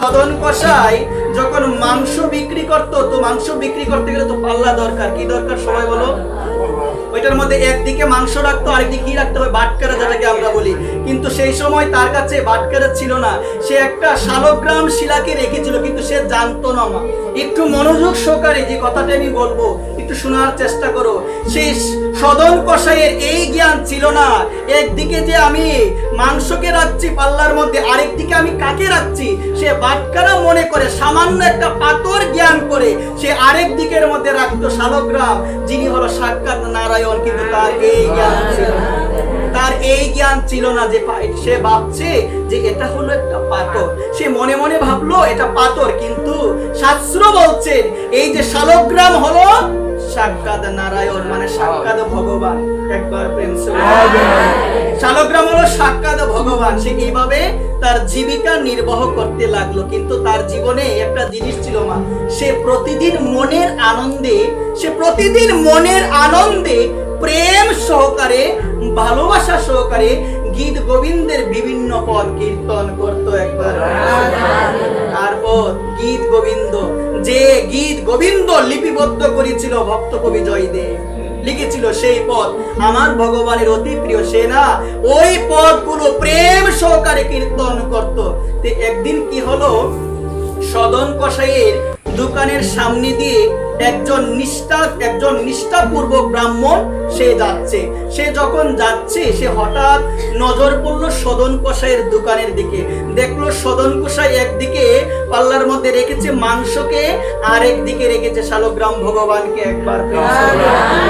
সদন কষাই যখন মাংস বিক্রি করতো, তো মাংস বিক্রি করতে গেলে তো পাল্লা দরকার। কি দরকার সবাই বলো? ওইটার মধ্যে একদিকে মাংস রাখতো, আরেকদিকে কি রাখতে হবে? বাটকারা, যেটাকে আমরা বলি। কিন্তু সেই সময় তার কাছে বাটকারা ছিল না, সে একটা শালগ্রাম শিলাকে রেখেছিল, কিন্তু সে জানতো না। মা একটু মনোযোগ সহকারে যে কথাটা আমি বলবো একটু শোনার চেষ্টা করো। সেই সদন কষাইয়ের এই জ্ঞান ছিল না, একদিকে যে আমি মাংসকে রাখছি পাল্লার মধ্যে, আরেকদিকে আমি কাকে রাখছি সে বাটকারা মনে করে সামান্য একটা পাথর জ্ঞান করে সে আরেক দিকের মধ্যে রাখতো শালগ্রাম, যিনি হলো সাক্ষাৎ নারায়ণ। কিন্তু তার এই জ্ঞান ছিল না, তার এই জ্ঞান ছিল না যে সে ভাবছে যে এটা হলো একটা পাথর। সে মনে মনে ভাবলো এটা পাথর, কিন্তু শাস্ত্র বলছেন এই যে শালগ্রাম হলো সাক্ষাৎ নারায়ণ, মানে সাক্ষাৎ ভগবান। একবার প্রেম শালগ্রাম হলো সাক্ষাৎ ভগবান। সে এইভাবে তার জীবিকা নির্বাহ করতে লাগলো। কিন্তু তার জীবনে একটা জিনিস ছিল মা, সে প্রতিদিন মনের আনন্দে প্রেম সহকারে ভালোবাসা সহকারে গীত গোবিন্দের বিভিন্ন পদ কীর্তন করতো। একবার তারপর গীত গোবিন্দ লিপিবদ্ধ করেছিল ভক্ত কবি জয়দেব, লিখেছিল সেই পদ আমার ভগবানের অতি প্রিয়। সে না ওই পদগুলো প্রেম সহকারে কীর্তন করত। তো একদিন কি হলো, সদন কষাইয়ের দোকানের সামনে দিয়ে একজন নিষ্ঠাপূর্বক ব্রাহ্মণ সে যাচ্ছে। সে যখন যাচ্ছে সে হঠাৎ নজর পড়লো সদন কষাইয়ের দোকানের দিকে। দেখলো সদন কষাই একদিকে পাল্লার মধ্যে রেখেছে মাংসকে, আর একদিকে রেখেছে শালগ্রাম ভগবানকে। একবার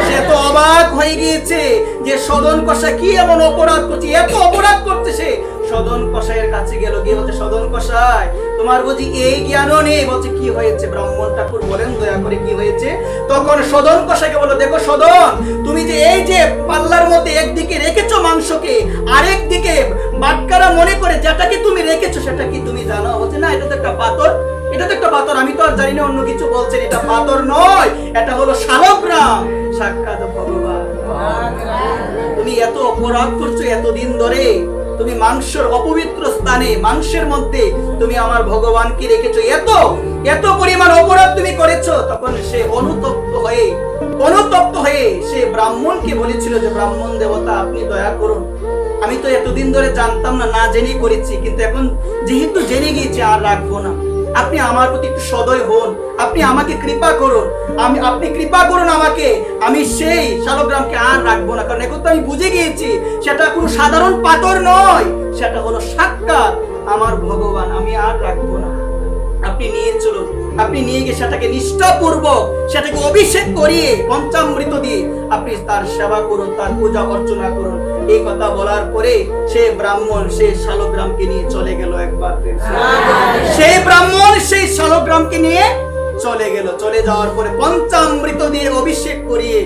সে তো অবাক হয়ে গিয়েছে যে সদন কষাই কি এমন অপরাধ করছে, এত অপরাধ করছে। সে সদন কষাইয়ের কাছে গেল, গিয়ে বলছে সদন কষাই তোমার বুঝি এই জ্ঞানও নেই? বলছে কি হয়েছে? ব্রাহ্মণ ঠাকুর বলেন দয়া করে কি হয়েছে? তখন সদন কষাইকে বলো, দেখো সদন, তুমি যে এই যে পাল্লার মধ্যে একদিকে রেখেছো মাংসকে, আরেক দিকে বাটকারা মনে করে যেটাকে তুমি রেখেছো সেটা কি তুমি জানো? বলছে না, এটা তো একটা পাথর, এটা তো একটা পাথর, আমি তো আর জানি না। অন্য কিছু বলছেন, এটা পাথর নয়, এটা হলো শালগ্রাম সাক্ষাৎ ভগবান। তুমি এত অপরাধ করছো এতদিন ধরে, তুমি মাংসের অপবিত্র স্থানে মাংসের মধ্যে তুমি আমার ভগবানকে রেখেছো, এত পরিমাণ অপরাধ তুমি করেছো। তখন সে অনুতপ্ত হয়ে সে ব্রাহ্মণকে বলেছিল যে ব্রাহ্মণ দেবতা আপনি দয়া করুন, আমি তো এতদিন ধরে জানতাম না, না জেনেই করেছি, কিন্তু এখন যেহেতু জেনে গিয়েছি আর রাখবো না। আপনি আমার প্রতি একটু সদয় হন, আপনি আমাকে কৃপা করুন, আপনি কৃপা করুন আমাকে, আমি সেই শালগ্রামকে আর রাখবো না। কারণ এখন তো আমি বুঝে গিয়েছি সেটা কোনো সাধারণ পাথর নয়, সেটা হলো সাক্ষাৎ আমার ভগবান, আমি আর রাখবো না। আপনি নিয়ে চলুন, আপনি নিয়ে গিয়ে সেটাকে নিষ্ঠাপূর্বক সেটাকে অভিষেক করিয়ে পঞ্চামৃত দিয়ে আপনি তার সেবা করুন, তার পূজা অর্চনা করুন। এই কথা বলার পরে সে ব্রাহ্মণ সেই শালগ্রামকে নিয়ে চলে গেল। একবার সেই ব্রাহ্মণ সেই শালগ্রামকে নিয়ে চলে গেল। চলে যাওয়ার পরে পঞ্চামৃত দিয়ে অভিষেক করিয়ে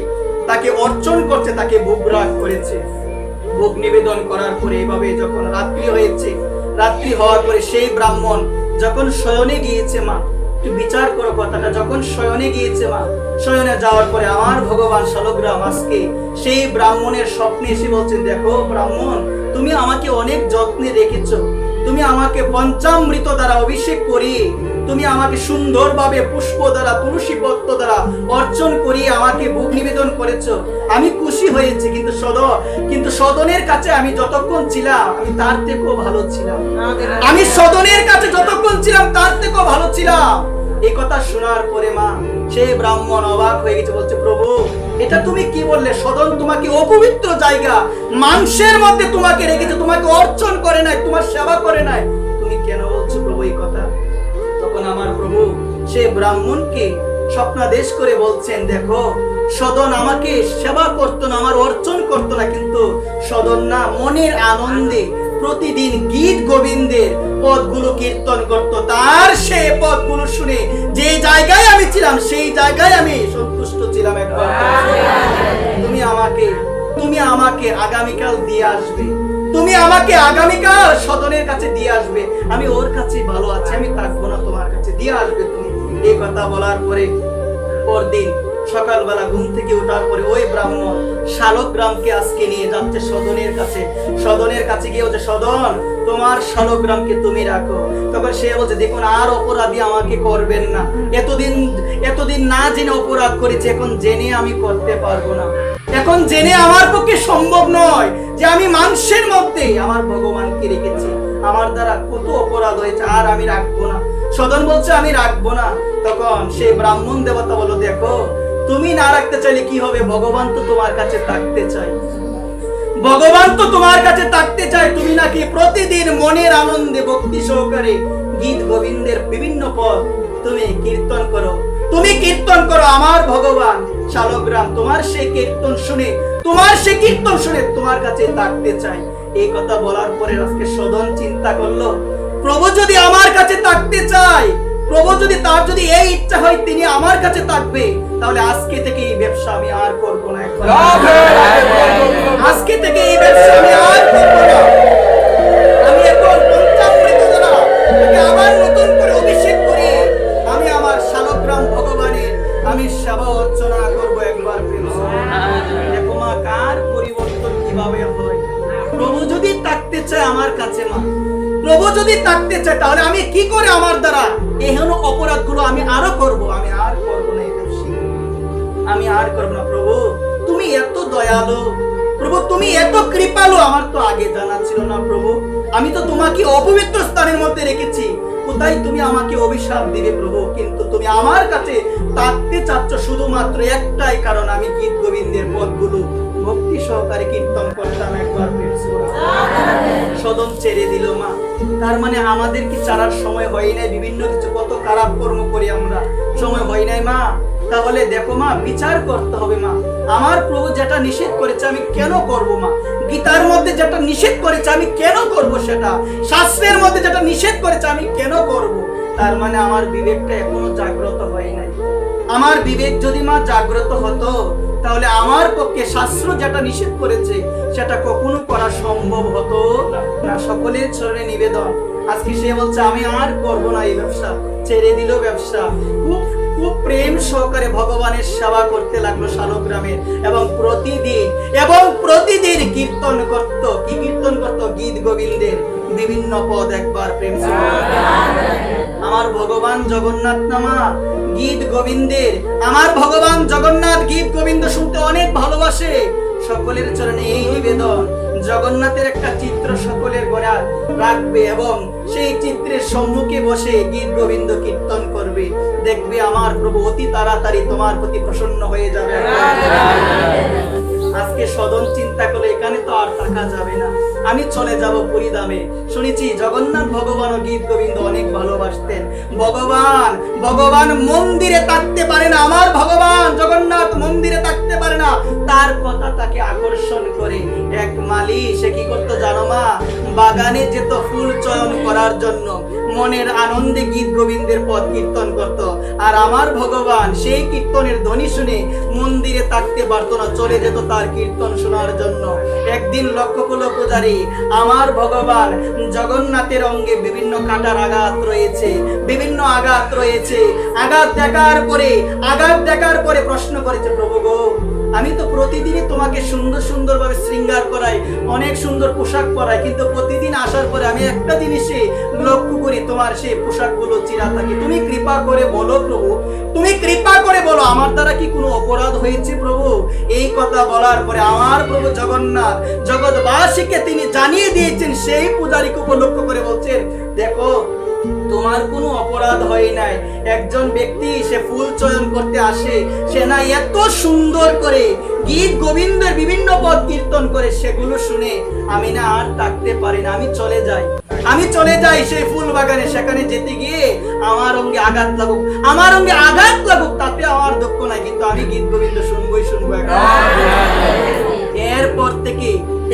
তাকে অর্চন করছে, তাকে ভোগরাগ করেছে। ভোগ নিবেদন করার পরে এভাবে যখন রাত্রি হয়েছে, রাত্রি হওয়ার পরে সেই ব্রাহ্মণ যখন শয়নে গিয়েছে, মা একটু বিচার করো কথাটা, যখন শয়নে গিয়েছে মা, শয়নে যাওয়ার পরে আমার ভগবান শালগ্রাম আজকে সেই ব্রাহ্মণের স্বপ্নে এসে বলছেন, দেখো ব্রাহ্মণ, তুমি আমাকে অনেক যত্নে রেখেছো, তুমি আমাকে পঞ্চামৃত দ্বারা অভিষেক করিয়ে তুমি আমাকে সুন্দরভাবে পুষ্প দ্বারা তুলসী পত্র দ্বারা অর্চন করিয়ে আমাকে ভোগ নিবেদন করেছো, আমি খুশি হয়েছি। কিন্তু সদনের কাছে আমি যতক্ষণ ছিলাম আমি তার থেকেও ভালো ছিলাম, আমি সদনের কাছে যতক্ষণ ছিলাম তার থেকেও ভালো ছিলাম। এই কথা শোনার পরে মা সেই ব্রাহ্মণ অবাক হয়ে গেছে, বলছে প্রভু এটা তুমি কি বললে? সদন তোমাকে অপবিত্র জায়গা, মাংসের মধ্যে তোমাকে রেখেছে, তোমাকে অর্চন করে নাই, তোমার সেবা করে নাই, তুমি কেন বলছো প্রভু এই কথা? তখন আমার প্রভু সে ব্রাহ্মণকে স্বপ্নাদেশ করে বলছেন, দেখো সদন আমাকে সেবা করতো না, আমার অর্চন করতো না, কিন্তু সদন না মনের আনন্দে প্রতিদিন গীত গোবিন্দের পদগুলো কীর্তন করতো। তার সে পদগুলো শুনে যে জায়গায় আমি ছিলাম সেই জায়গায় আমি সন্তুষ্ট ছিলাম। একবার তুমি আমাকে আগামীকাল দিয়ে আসবে, তুমি আমাকে আগামীকাল সদনের কাছে দিয়ে আসবে, আমি ওর কাছে ভালো আছি, আমি থাকবো না, তোমার কাছে দিয়ে আসবে তুমি। এই কথা বলার পরে পরদিন সকালবেলা ঘুম থেকে ওঠার পরে ওই ব্রাহ্মণ শালগ্রামকে আজকে নিয়ে যাচ্ছে সদনের কাছে গিয়ে বলছে, সদন তোমার শালগ্রামকে তুমি রাখো। তখন সে বলছে, দেখুন আর অপরাধী আমাকে করবেন না, এতদিন না জেনে অপরাধ করেছি, এখন জেনে আমি করতে পারবো না, এখন জেনে আমার পক্ষে সম্ভব নয় যে আমি মানুষের মধ্যে আমার ভগবানকে রেখেছি, আমার দ্বারা কত অপরাধ হয়েছে, আর আমি রাখবো না। সদন বলছে আমি রাখবো না। তখন সেই ব্রাহ্মণ দেবতা বলো, দেখো তুমি না রাখতে চাইলে কি হবে, ভগবান তো তোমার কাছে থাকতে চায়, ভগবান তো তোমার কাছে থাকতে চায়। তুমি নাকি প্রতিদিন মনের আনন্দে ভক্তি সহকারে গীত গোবিন্দের বিভিন্ন পদ তুমি কীর্তন করো, তুমি কীর্তন করো। আমার ভগবান শালগ্রাম তোমার সেই কীর্তন শুনে তোমার কাছে থাকতে চাই। এই কথা বলার পরে আজকে সদন চিন্তা করলো, প্রভু যদি আমার কাছে থাকতে চায়, প্রভু যদি তার যদি এই ইচ্ছা হয় তিনি আমার কাছে থাকবে, তাহলে আজকে থেকে এই ব্যবসা আমি আর করবো না। আজকে থেকে এই ব্যবসা আমি আর করবো না। আমি এখন পঞ্চামৃত দ্বারা আবার নতুন করে অভিষেক করি, আমি আমার শালগ্রাম ভগবানের আমি সেবা অর্চনা করবো। একবার দেখো মা, কার পরিবর্তন কিভাবে হয়। প্রভু যদি থাকতে চায় আমার কাছে, মা প্রভু যদি থাকতে চায়, তাহলে আমি কি করে আমার দ্বারা এহেন অপরাধগুলো আমি আরো করবো, আমি আর করবো না এই ব্যবসা, আমি আর করবো না। প্রভু তুমি এত দয়ালু, প্রভু তুমি এত কৃপালু, আমার তো আগে জানা ছিল না। প্রভু আমি তো তোমাকে অপবিত্র স্থানের মধ্যে রেখেছি, কোথায় তুমি আমাকে অভিশাপ দিবে প্রভু, কিন্তু তুমি আমার কাছে থাকতে চাচ্ছ শুধুমাত্র একটাই কারণ, আমি গীত গোবিন্দের পদগুলো ভক্তি সহকারে কীর্তন করতাম। একবার সদন ছেড়ে দিল মা। তার মানে আমাদের কি ছাড়ার সময় হয় নাই? বিভিন্ন কিছু কত খারাপ কর্ম করি আমরা, সময় হয় নাই মা? তাহলে দেখো মা, বিচার করতে হবে মা। আমার প্রভু যেটা নিষেধ করেছে আমি কেন করব মা? গীতার মধ্যে যেটা নিষেধ করেছে আমি কেন করব সেটা? শাস্ত্রের মধ্যে যেটা নিষেধ করেছে আমি কেন করব? তার মানে আমার বিবেকটা এখনো জাগ্রত হয় নাই। আমার বিবেক যদি মা জাগ্রত হতো, তাহলে আমার পক্ষে শাস্ত্র যেটা নিষেধ করেছে সেটা কখনো করা সম্ভব হতো না। সকলের চরণে নিবেদন, আজকে সে বলছে আমি আর করব না এই ব্যবসা, ছেড়ে দিল ব্যবসা। খুব প্রেম সহকারে ভগবানের সেবা করতে লাগলো শালগ্রামের, এবং প্রতিদিন কীর্তন করত। কি কীর্তন করত? গীত গোবিন্দের বিভিন্ন পদ। একবার প্রেম আমার ভগবান জগন্নাথ নামা গীত গোবিন্দের, আমার ভগবান জগন্নাথ গীত গোবিন্দ শুনতে অনেক ভালোবাসে। সকলের চরণে এই নিবেদন, জগন্নাথের একটা চিত্র সকলের ঘরে রাখবে এবং সেই চিত্রের সম্মুখে বসে গীত গোবিন্দ কীর্তন করবে। দেখবে আমার প্রভু অতি তাড়াতাড়ি তোমার প্রতি প্রসন্ন হয়ে যাবে। আজকে সদন চিন্তা করলে এখানে তো আর থাকা যাবে না, আমি চলে যাব পুরীধামে। শুনেছি জগন্নাথ ভগবান ও গীত গোবিন্দ অনেক ভালোবাসতেন। ভগবান মন্দিরে থাকতে পারে না, আমার ভগবান জগন্নাথ মন্দিরে থাকতে পারে না। তার কথা তাকে আকর্ষণ করে এক মালি সে কি করতো জানো মা? বাগানে যেত ফুল চয়ন করার জন্য, মনের আনন্দে গীত গোবিন্দের পদ কীর্তন করত। আর আমার ভগবান সেই কীর্তনের ধ্বনি শুনে মন্দিরে থাকতে পারতো না, চলে যেত তার কীর্তন শোনার জন্য। একদিন লক্ষ্য করলো পূজারী, আমার ভগবান জগন্নাথের অঙ্গে বিভিন্ন কাটার আঘাত রয়েছে, বিভিন্ন আঘাত রয়েছে। আঘাত দেখার পরে প্রশ্ন করেছে, প্রভু গো, আমি তো প্রতিদিনই তোমাকে সুন্দর ভাবে শৃঙ্গার করাই, অনেক সুন্দর পোশাক পরাই, কিন্তু প্রতিদিন আসার পরে আমি একটা জিনিসে লক্ষ্য করি, তোমার সেই পোশাকগুলো চিরা থাকে। তুমি কৃপা করে বলো প্রভু, তুমি কৃপা করে বলো আমার দ্বারা কি কোনো অপরাধ হয়েছে প্রভু? এই কথা বলার পরে আমার প্রভু জগন্নাথ জগৎবাসীকে তিনি জানিয়ে দিয়েছেন। সেই পূজারীকে উপলক্ষ করে বলছেন, দেখো তোমার কোনো অপরাধ হয় নাই। একজন ব্যক্তি সে ফুল চয়ন করতে আসে, সে না এত সুন্দর করে গীত গোবিন্দের বিভিন্ন পদ কীর্তন করে, সেগুলো শুনে আমি না আর থাকতে পারি না, আমি চলে যাই সেই ফুল বাগানে। সেখানে যেতে গিয়ে আমার অঙ্গে আঘাত লাগুক তাতে আমার দুঃখ নাই, কিন্তু আমি গীত গোবিন্দ শুনবই। এরপর থেকে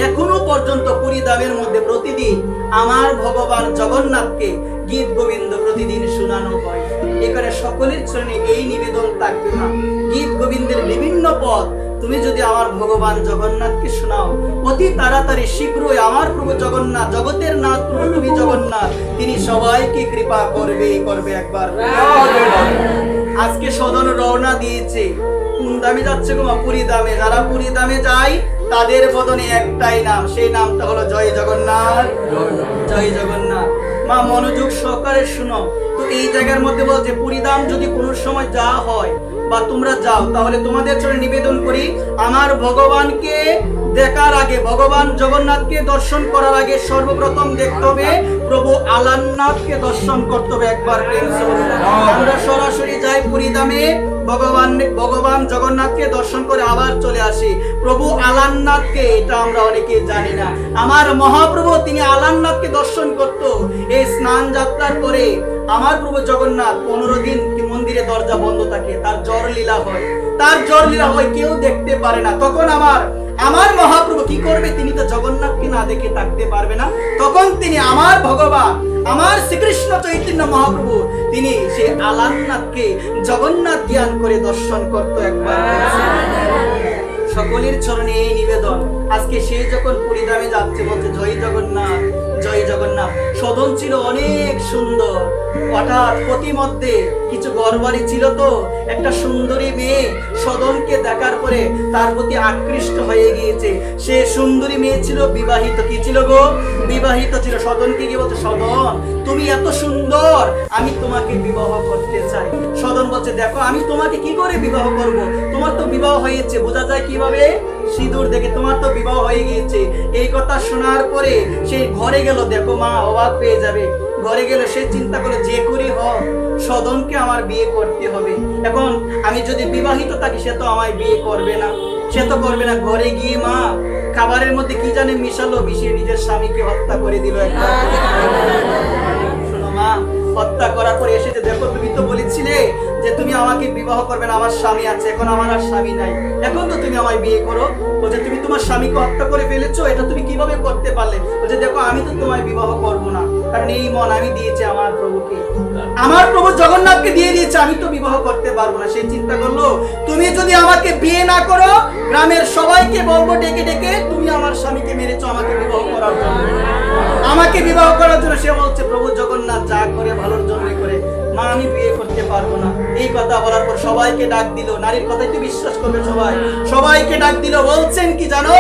এখনো পর্যন্ত পুরীধামের মধ্যে প্রতিদিন আমার ভগবান জগন্নাথকে গীত গোবিন্দ প্রতিদিন শোনানো হয়। এখানে সকলের চরণে এই নিবেদন থাকবে না, গীত গোবিন্দের বিভিন্ন পদ তুমি যদি আমার ভগবান জগন্নাথকে শোনাও, অতি তাড়াতাড়ি শীঘ্রই আমার প্রভু জগন্নাথ, জগতের নাথ প্রভু তুমি জগন্নাথ, তিনি সবাইকে কৃপা করবে। একবার আজকে সদন রওনা দিয়েছে। কোন দামে যাচ্ছে গো মা? পুরী দামে। যারা পুরী দামে যায় তাদের বদনে একটাই নাম, সেই নামটা হলো জয় জগন্নাথ, জয় জগন্নাথ। মা মনোযোগ সহকারে শুনো। তো এই জায়গার মধ্যে বলছে পুরী ধাম যদি কোনো সময় যাওয়া হয় বা তোমরা যাও, তাহলে তোমাদের চরণে নিবেদন করি, আমার ভগবানকে দেখার আগে, ভগবান জগন্নাথকে দর্শন করার আগে সর্বপ্রথম দেখতে হবে প্রভু আলারনাথকে দর্শন করতে হবে। একবার আমরা সরাসরি যাই পুরী ধামে, ভগবান জগন্নাথকে দর্শন করে আবার চলে আসি। প্রভু আলারনাথকে, এটা আমরা অনেকে জানি না, আমার মহাপ্রভু তিনি আলারনাথকে দর্শন করত। এই স্নান যাত্রার পরে আমার প্রভু জগন্নাথ 15 দিন মন্দিরে দরজা বন্ধ থাকে, তার জ্বর লীলা হয়, তার জ্বর লীলা হয়, কেউ দেখতে পারে না। তখন আমার মহাপ্রভু কি করবে? তিনি তো জগন্নাথকে না দেখে থাকতে পারবে না। তখন তিনি আমার ভগবান, আমার শ্রীকৃষ্ণ চৈতন্য মহাপ্রভু, তিনি সেই আলারনাথকে জগন্নাথ জ্ঞান করে দর্শন করত। একবার সকলের চরণে এই নিবেদন। আজকে সে যখন পুরী ধামে যাচ্ছে বলছে জয় জগন্নাথ, জয় জগন্নাথ। সদন ছিল অনেক সুন্দর। হঠাৎ প্রতিমধ্যে কিছু ঘরবাড়ি ছিল, তো একটা সুন্দরী মেয়ে সদনকে দেখার পরে তার প্রতি আকৃষ্ট হয়ে গিয়েছে। সে সুন্দরী মেয়ে ছিল বিবাহিত। কি ছিল গো? বিবাহিত ছিল। সদনকে গিয়ে বলছে, সদন তুমি এত সুন্দর, আমি তোমাকে বিবাহ করতে চাই। সদন বলছে, দেখো আমি তোমাকে কি করে বিবাহ করব? তোমার তো বিবাহ হয়েছে। বোঝা যায় কিভাবে? সিঁদুর দেখে তোমার তো বিবাহ হয়ে গিয়েছে। এই কথা শোনার পরে সে ঘরে গেল। দেখো মা অবাক পেয়ে যাবে। ঘরে গেলে সে চিন্তা করে, যে করি হোক সদনকে আমার বিয়ে করতে হবে। এখন আমি যদি বিবাহিত থাকি সে তো আমায় বিয়ে করবে না, সে তো করবে না। ঘরে গিয়ে মা খাবারের মধ্যে কি জানে মিশালো, মিশিয়ে নিজের স্বামীকে হত্যা করে দিল। শোনো মা, হত্যা করার পরে এসেছে, দেখো তুমি তো বলেছিলে যে তুমি আমাকে বিবাহ করবে না, আমার স্বামী আছে, এখন আমার আর স্বামী নাই, এখন তো তুমি আমায় বিয়ে করো। বলছে, তুমি তোমার স্বামীকে হত্যা করে ফেলেছো, এটা তুমি কিভাবে করতে পারলে? বলছে, দেখো আমি তো তোমায় বিবাহ করব না, কারণ এই মন আমি দিয়েছি আমার প্রভুকে, আমার প্রভু জগন্নাথকে দিয়ে দিয়েছে, আমি তো বিবাহ করতে পারবো না। সে চিন্তা করলো, তুমি যদি আমাকে বিয়ে না করো গ্রামের সবাইকে বলবো ডেকে ডেকে তুমি আমার স্বামীকে মেরেছো আমাকে বিবাহ করার জন্য, আমাকে বিবাহ করার জন্য। সে বলছে, প্রভু জগন্নাথ যা করে ভালোর জন্য করে, মা আমি বিয়ে করতে পারবো না। এই কথা বলার পর সবাইকে ডাক দিল। নারীর কথাই তো বিশ্বাস করবে সবাই। সবাইকে ডাক দিল। বলছেন কি জানো,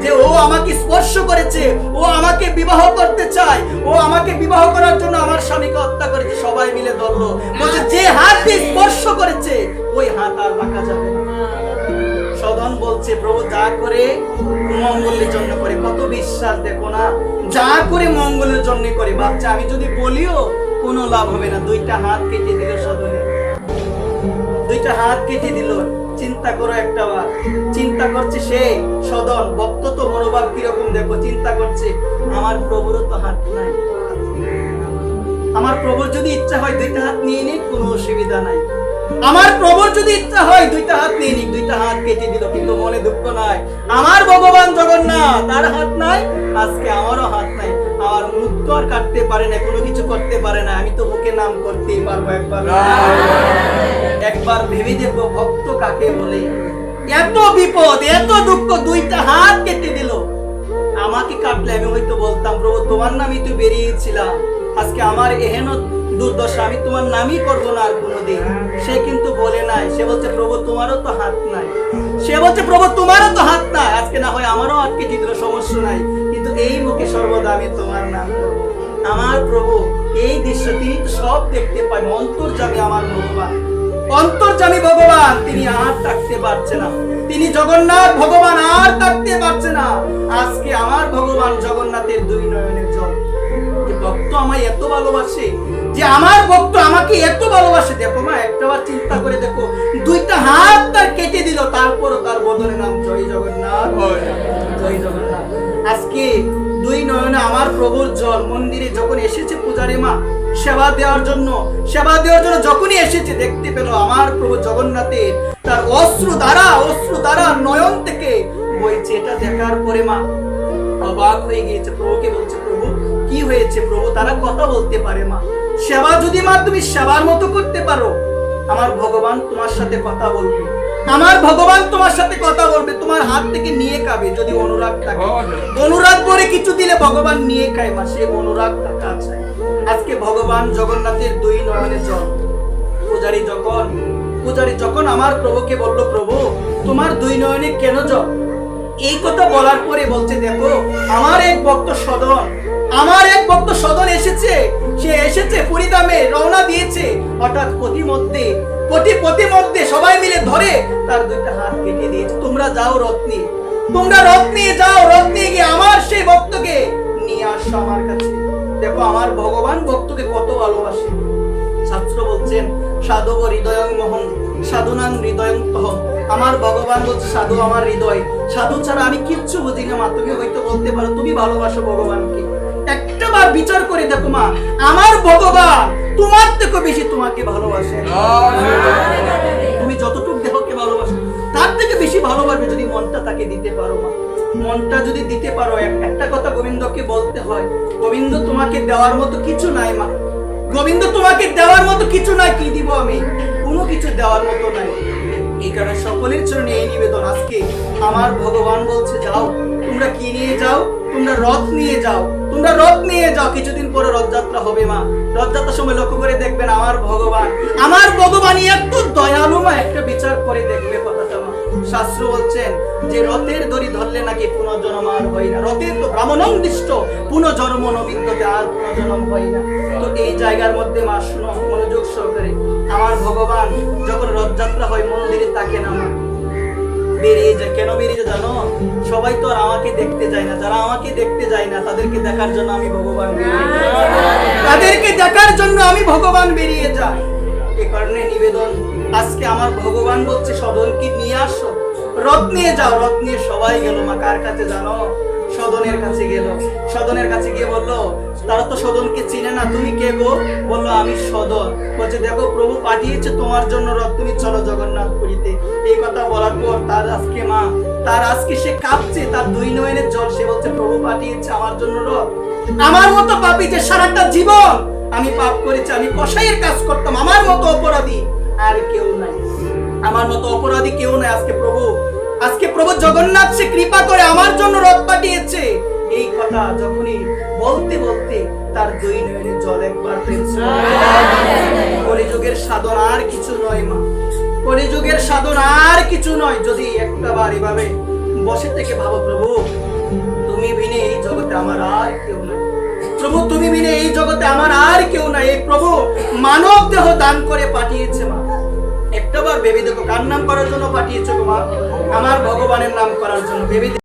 যে ও আমাকে স্পর্শ করেছে, ও আমাকে বিবাহ করতে চায়, ও আমাকে বিবাহ করার জন্য আমার স্বামীকে হত্যা করেছে। সবাই মিলে ধরলো। বলছে, যে হাত দিয়ে স্পর্শ করেছে ওই হাত আর রাখা যাবে না। সদন বলছে, প্রভু যা করে মঙ্গলের জন্য করে। কত বিশ্বাস দেখো না, যা করে মঙ্গলের জন্য করে। বাচ্চা আমি যদি বলিও কোনো লাভ হবে না। দুইটা হাত কেটে দিল সদনে, দুইটা হাত কেটে দিল। চিন্তা করো একটা বার, চিন্তা করছে সে সদন ভক্ত, তো মনোভাব কিরকম দেখো। চিন্তা করছে, আমার প্রভুরও তো হাত নাই, আমার প্রভুর যদি ইচ্ছা হয় দুইটা হাত নিয়ে নিক, কোনো অসুবিধা নাই। আমার প্রভুর যদি ইচ্ছা হয় দুইটা হাত নিয়ে নিক। দুইটা হাত কেটে দিল, কিন্তু মনে দুঃখ নাই। আমার ভগবান জগন্নাথ, তার হাত নাই, আজকে আমারও হাত নাই। আমার মুখ তো আর কাটতে পারে না, কোনো কিছু করতে পারে না, আমি তো মুখে নাম করতেই পারবো। একবার ভেবে দেখো ভক্ত কাকে বলে। এত বিপদ, এত দুঃখ, দুইটা হাত কেটে দিল। আমাকে কাটলে আমি হয়তো বলতাম, প্রভু তোমার নামই তো বেরিয়েছিলাম, আজকে আমার এহেন দুর্দশা, আমি তোমার নামই করবো না আর কোনোদিন। সে কিন্তু বলে নাই। সে বলছে, প্রভু তোমারও তো হাত নাই। সে বলছে, প্রভু তোমারও তো হাত নাই, আজকে না হয় আমারও হাত কেটে দিল, সমস্যা নাই, কিন্তু এই মুখে সর্বদা আমি তোমার নাম করবো। আমার প্রভু এই দৃশ্য তিনি তো সব দেখতে পায়। অন্তর্যামী আমার ভগবান, অন্তর্যামী ভগবান, তিনি আর থাকতে পারছে না। তিনি জগন্নাথ ভগবান আর থাকতে পারছে না। আজকে আমার ভগবান জগন্নাথের দুই নয়নের জল। যে ভক্ত আমায় এত ভালোবাসে, যে আমার ভক্ত আমাকে এত ভালোবাসে। দেখো মা, একটাবার চিন্তা করে দেখো, দুইটা হাত তার কেটে দিল, তারপরও তার বদলে নাম জয় জগন্নাথ, জয় জগন্নাথ। আজকে দুই নয়নে আমার প্রভুর জল। মন্দিরে যখন এসেছে পূজারী মা সেবা দেওয়ার জন্য, সেবা দেওয়ার জন্য যখনই এসেছে, দেখতে পেল আমার প্রভু জগন্নাথের তার অশ্রু দ্বারা নয়ন থেকে বইছে। এটা দেখার পরে মা অবাক হয়ে গিয়েছে। প্রভুকে বলছে, প্রভু কি হয়েছে? প্রভু তারা কথা বলতে পারে মা। সেবা যদি মা তুমি সেবার মতো করতে পারো, আমার ভগবান তোমার সাথে কথা বলবে, আমার ভগবান তোমার সাথে কথা বলবে, তোমার হাত থেকে নিয়ে খাবে। যদি অনুরাগ থাকে, অনুরাগ করে কিছু দিলে ভগবান নিয়ে খায় মা, সে অনুরাগ থাকা চাই। আজকে ভগবান জগন্নাথের দুই নয়নে জল। পূজারী যখন পূজারী যখন আমার প্রভুকে বলল, প্রভু তোমার দুই নয়নে কেন জল? এই কথা বলার পরে বলছে, দেখো আমার এক ভক্ত সদন এসেছে, সে এসেছে পরিধামে রওনা দিয়েছে, হঠাৎ পথিমধ্যে সবাই মিলে ধরে তার দুইটা হাত কেটে দিয়েছে। তোমরা যাও রথ নিয়ে যাও, রথ নিয়ে গিয়ে আমার সেই ভক্তকে নিয়ে আসো আমার কাছে। দেখো আমার ভগবান ভক্তকে কত ভালোবাসে। শাস্ত্র বলছেন, সাধু হৃদয়ং মহং সাধুনাং হৃদয়ং তহং। আমার ভগবান বলছে, সাধু আমার হৃদয়, সাধু ছাড়া আমি কিচ্ছু বুঝি না মা। তুমি হয়তো বলতে পারো তুমি ভালোবাসো ভগবানকে, একটা বার বিচার করে দেখো মা, আমার ভগবান তোমার থেকে বেশি তোমাকে ভালোবাসে। তুমি যতটুকু দেহকে ভালোবাসো তার থেকে বেশি ভালোবাসবে যদি মনটা তাকে দিতে পারো মা। মনটা যদি দিতে পারো, একটা কথা গোবিন্দকে বলতে হয়, গোবিন্দ তোমাকে দেওয়ার মতো কিছু নাই মা, গোবিন্দ তোমাকে দেওয়ার মতো কিছু নাই। কি দিব আমি? কোনো কিছু দেওয়ার মতো নাই। এই কারণে সকলের চরণে এই নিবেদন আজকে আমার ভগবান বলছে, যাও তোমরা কি নিয়ে যাও, তোমরা রথ নিয়ে যাও। কিছুদিন পরে রথযাত্রা হবে মা। রথযাত্রার সময় লক্ষ্য করে দেখবেন আমার ভগবান এত দয়ালু মা। একটা বিচার করে দেখবে কথাটা মা। শাস্ত্র বলছেন যে রথের দড়ি ধরলে নাকি পুনর্জন্ম আর হয় না। রথের তো ব্রাহ্মণোদ্দিষ্ট পুনর্জন্ম নবিদ্যতে আর পুনর্জন্ম হয় না। তো এই জায়গার মধ্যে মা শুনো মনোযোগ সহকারে, আমার ভগবান যখন রথযাত্রা হয় মন্দিরে তাকে না মা, বেরিয়ে যায়। কেন বেরিয়ে যায় জানো? সবাই তো আর আমাকে দেখতে যায় না। যারা আমাকে দেখতে যায় না তাদেরকে দেখার জন্য আমি ভগবান বেরিয়ে যাই। এই কারণে নিবেদন আজকে আমার ভগবান বলছে, সদনকে নিয়ে আসো, রথ নিয়ে যাও। রথ নিয়ে সবাই গেল মা। কার কাছে জানো? সদনের কাছে গেল। সদনের কাছে গিয়ে বললো, তারা তো সদনকে চিনে না, তুমি কে গো? বললো আমি সদন। বলছে, দেখো প্রভু পাঠিয়েছে তোমার জন্য রথ, তুমি চলো জগন্নাথপুরীতে। এই কথা বলার পর তার আজকে সে কাঁপছে, তার দুই নয়নের জল। সে বলছে, প্রভু পাঠিয়েছে আমার জন্য রথ। আমার মতো পাপী যে সারাটা জীবন আমি পাপ করেছি, আমি কসাইয়ের কাজ করতাম, আমার মতো অপরাধী আর কেউ নাই, আমার মতো অপরাধী কেউ নাই। আজকে প্রভু জগন্নাথ সে কৃপা করে আমার জন্য রথ পাঠিয়েছে। এই কথা যখনই বলতে তার দুই নয়নের জল একবার কলিযুগের সাধন আর কিছু নয় মা, কলিযুগের সাধন আর কিছু নয়। যদি একটা বার এভাবে বসে থেকে ভাবো, প্রভু তুমি বিনে এই জগতে আমার আর কেউ নাই, প্রভু তুমি বিনে এই জগতে আমার আর কেউ নাই। এই প্রভু মানব দেহ দান করে পাঠিয়েছে মা। একটাবার ভেবে দেখো, কার নাম করার জন্য পাঠিয়েছে গো মা? আমার ভগবানের নাম করার জন্য। ভেবে